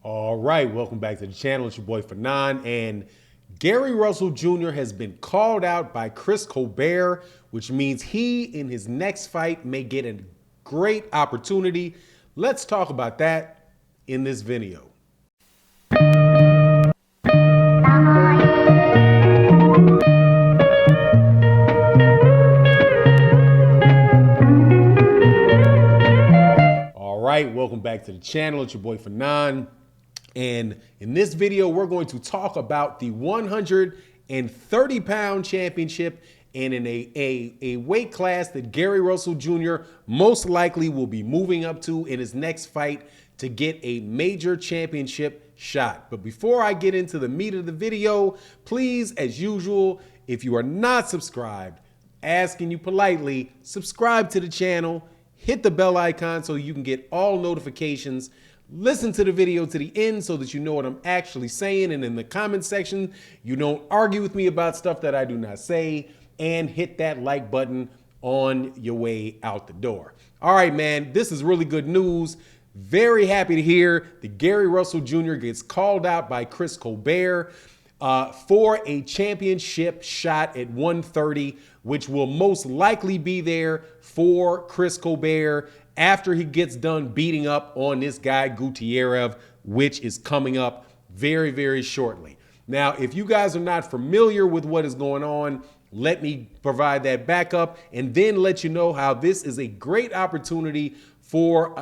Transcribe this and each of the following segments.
All right, welcome back to the channel. It's your boy Fanon, and Gary Russell Jr. has been called out by Chris Colbert, which means he, in his next fight, may get a great opportunity. Let's talk about that in this video. All right, welcome back to the channel. It's your boy Fanon. And in this video, we're going to talk about the 130-pound championship and in a weight class that Gary Russell Jr. most likely will be moving up to in his next fight to get a major championship shot. But before I get into the meat of the video, please, as usual, if you are not subscribed, asking you politely, subscribe to the channel, hit the bell icon so you can get all notifications. Listen to the video to the end so that you know what I'm actually saying. And in the comment section, you don't argue with me about stuff that I do not say. And hit that like button on your way out the door. All right, man, this is really good news. Very happy to hear that Gary Russell Jr. gets called out by Chris Colbert for a championship shot at 130, which will most likely be there for Chris Colbert after he gets done beating up on this guy GUITEREREZ, which is coming up very, very shortly. Now, if you guys are not familiar with what is going on, let me provide that backup and then let you know how this is a great opportunity for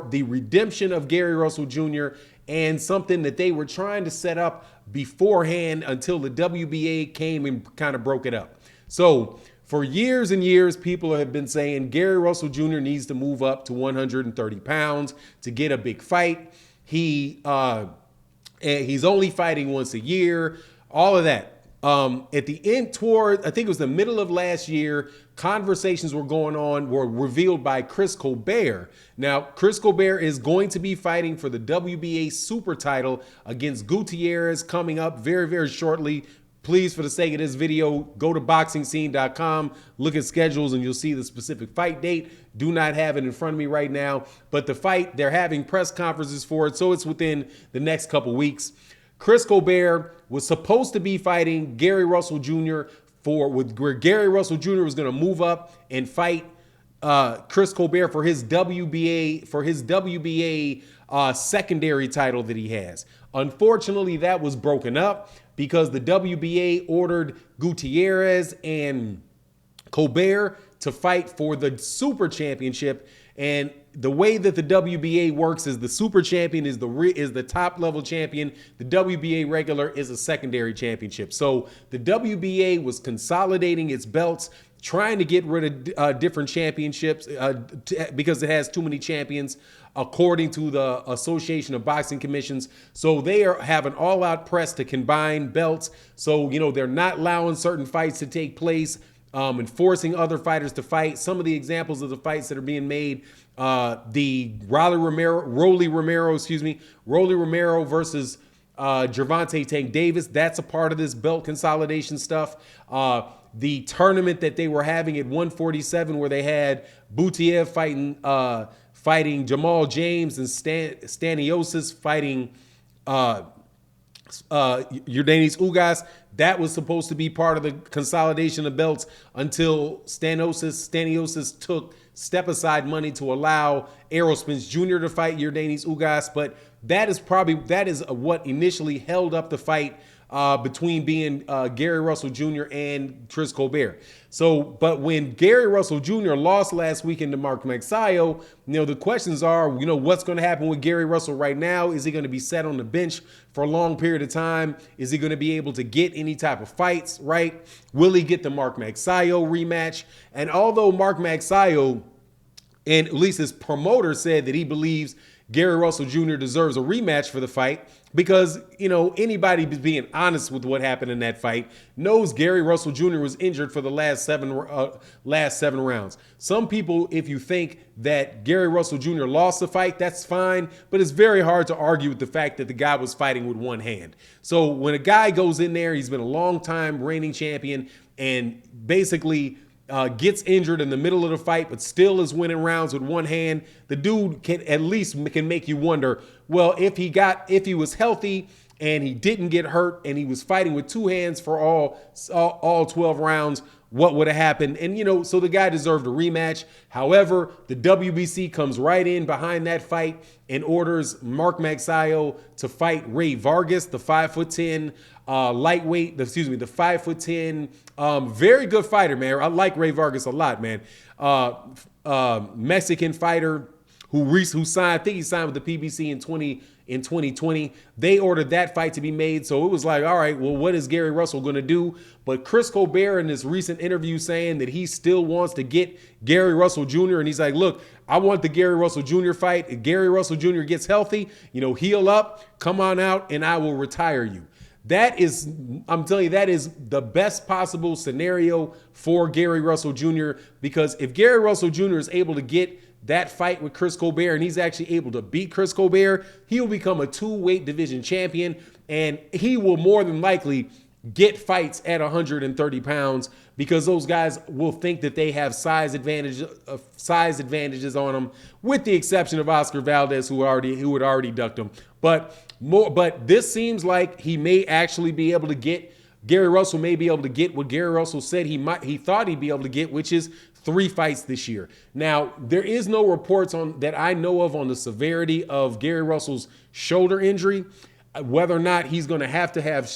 the redemption of Gary Russell Jr. and something that they were trying to set up beforehand until the WBA came and kind of broke it up. So for years and years, people have been saying Gary Russell Jr. needs to move up to 130 pounds to get a big fight. He's only fighting once a year, all of that. At the end toward, I think it was the middle of last year, conversations were revealed by Chris Colbert. Now, Chris Colbert is going to be fighting for the WBA super title against GUITEREREZ coming up very, very shortly. Please, for the sake of this video, go to boxingscene.com, look at schedules, and you'll see the specific fight date. Do not have it in front of me right now, but the fight, they're having press conferences for it, so it's within the next couple weeks. Chris Colbert was supposed to be fighting Gary Russell Jr. where Gary Russell Jr. was going to move up and fight Chris Colbert for his WBA secondary title that he has. Unfortunately, that was broken up because the WBA ordered GUITEREREZ and Colbert to fight for the super championship. And the way that the WBA works is the super champion is the top level champion. The WBA regular is a secondary championship. So the WBA was consolidating its belts, trying to get rid of different championships because it has too many champions, according to the Association of Boxing Commissions. So they are having all-out press to combine belts. So, you know, they're not allowing certain fights to take place, and forcing other fighters to fight. Some of the examples of the fights that are being made, the Rolly Romero versus Gervonta Tank Davis. That's a part of this belt consolidation stuff. The tournament that they were having at 147, where they had Butiev fighting Jamal James and Staniosis fighting Yordenis Ugas. That was supposed to be part of the consolidation of belts until Staniosis took step-aside money to allow Errol Spence Jr. to fight Yordenis Ugas. But that is what initially held up the fight between being Gary Russell Jr. and Chris Colbert. So, but when Gary Russell Jr. lost last weekend to MAGSAYO, you know, the questions are, you know, what's going to happen with Gary Russell right now? Is he going to be set on the bench for a long period of time? Is he going to be able to get any type of fights, right? Will he get the MAGSAYO rematch? And although MAGSAYO, and at least his promoter, said that he believes Gary Russell Jr. deserves a rematch for the fight because, you know, anybody being honest with what happened in that fight knows Gary Russell Jr. was injured for the last seven rounds. Some people, if you think that Gary Russell Jr. lost the fight, that's fine, but it's very hard to argue with the fact that the guy was fighting with one hand. So when a guy goes in there, he's been a long time reigning champion, and basically gets injured in the middle of the fight, but still is winning rounds with one hand. The dude can make you wonder, well, if he was healthy and he didn't get hurt and he was fighting with two hands for all 12 rounds, what would have happened? And, so the guy deserved a rematch. However, the WBC comes right in behind that fight and orders Mark Magsayo to fight Ray Vargas, the 5'10" lightweight, the 5'10", very good fighter, man. I like Ray Vargas a lot, man. Mexican fighter who signed, I think he signed with the PBC in 2020. They ordered that fight to be made. So it was like, all right, well, what is Gary Russell going to do? But Chris Colbert in this recent interview saying that he still wants to get Gary Russell Jr. And he's like, look, I want the Gary Russell Jr. fight. If Gary Russell Jr. gets healthy, heal up, come on out, and I will retire you. I'm telling you, that is the best possible scenario for Gary Russell Jr. Because if Gary Russell Jr. is able to get that fight with Chris Colbert and he's actually able to beat Chris Colbert, he will become a 2-weight division champion, and he will more than likely get fights at 130 pounds because those guys will think that they have size advantages on them, with the exception of Oscar Valdez, who had already ducked him. But this seems like he may actually be able to get, Gary Russell may be able to get what Gary Russell said he thought he'd be able to get, which is 3 fights this year. Now, there is no reports that I know of on the severity of Gary Russell's shoulder injury, whether or not he's going to have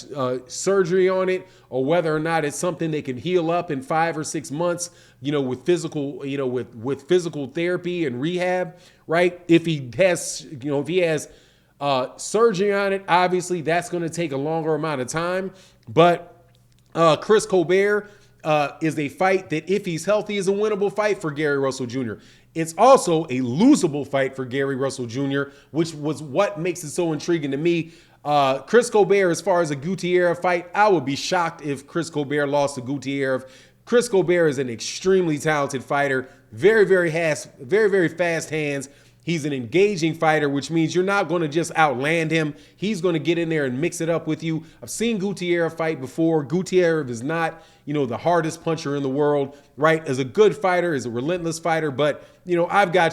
surgery on it, or whether or not it's something they can heal up in 5 or 6 months, with physical therapy and rehab, right? If he has surgery on it, obviously that's going to take a longer amount of time. But Chris Colbert is a fight that, if he's healthy, is a winnable fight for Gary Russell Jr. It's also a losable fight for Gary Russell Jr., which was what makes it so intriguing to me. Chris Colbert, as far as a Gutierrez fight, I would be shocked if Chris Colbert lost to Gutierrez. Chris Colbert is an extremely talented fighter, very, very fast hands. He's an engaging fighter, which means you're not going to just outland him. He's going to get in there and mix it up with you. I've seen Gutierrez fight before. Gutierrez is not, the hardest puncher in the world, right? As a good fighter, as a relentless fighter, but I've got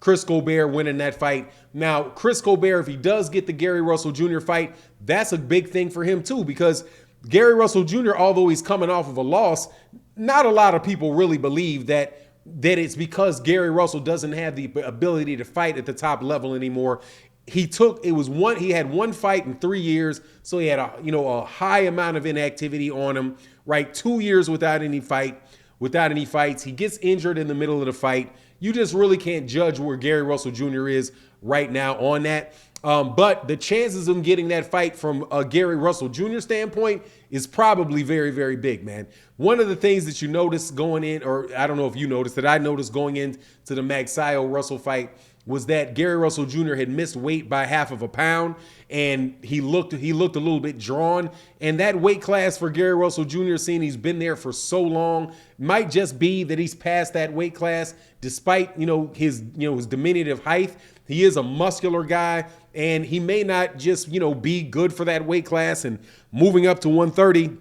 Chris Colbert winning that fight. Now, Chris Colbert, if he does get the Gary Russell Jr. fight, that's a big thing for him too, because Gary Russell Jr., although he's coming off of a loss, not a lot of people really believe that it's because Gary Russell doesn't have the ability to fight at the top level anymore. He had one fight in 3 years, so he had a high amount of inactivity on him, right? 2 years without any fights. He gets injured in the middle of the fight. You just really can't judge where Gary Russell Jr. is right now on that. But the chances of him getting that fight from a Gary Russell Jr. standpoint is probably very, very big, man. One of the things that you notice going in, or I don't know if you noticed, that I noticed going into the Magsayo Russell fight, was that Gary Russell Jr. had missed weight by half of a pound, and he looked a little bit drawn. And that weight class for Gary Russell Jr., seeing he's been there for so long, might just be that he's past that weight class, despite his diminutive height. He is a muscular guy, and he may not just be good for that weight class, and moving up to 130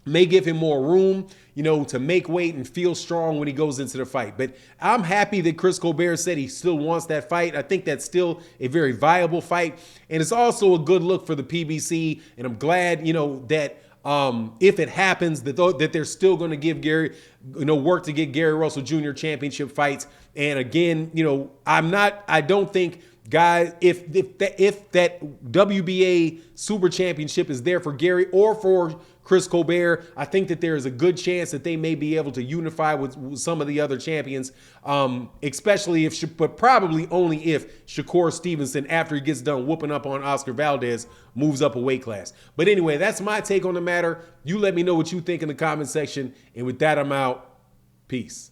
may give him more room, to make weight and feel strong when he goes into the fight. But I'm happy that Chris Colbert said he still wants that fight. I think that's still a very viable fight. And it's also a good look for the PBC. And I'm glad, that if it happens, that they're still going to give Gary, work to get Gary Russell Jr. championship fights. And again, I don't think, guys, if that WBA Super Championship is there for Gary or for Chris Colbert, I think that there is a good chance that they may be able to unify with some of the other champions, especially but probably only if Shakur Stevenson, after he gets done whooping up on Oscar Valdez, moves up a weight class. But anyway, that's my take on the matter. You let me know what you think in the comment section. And with that, I'm out. Peace.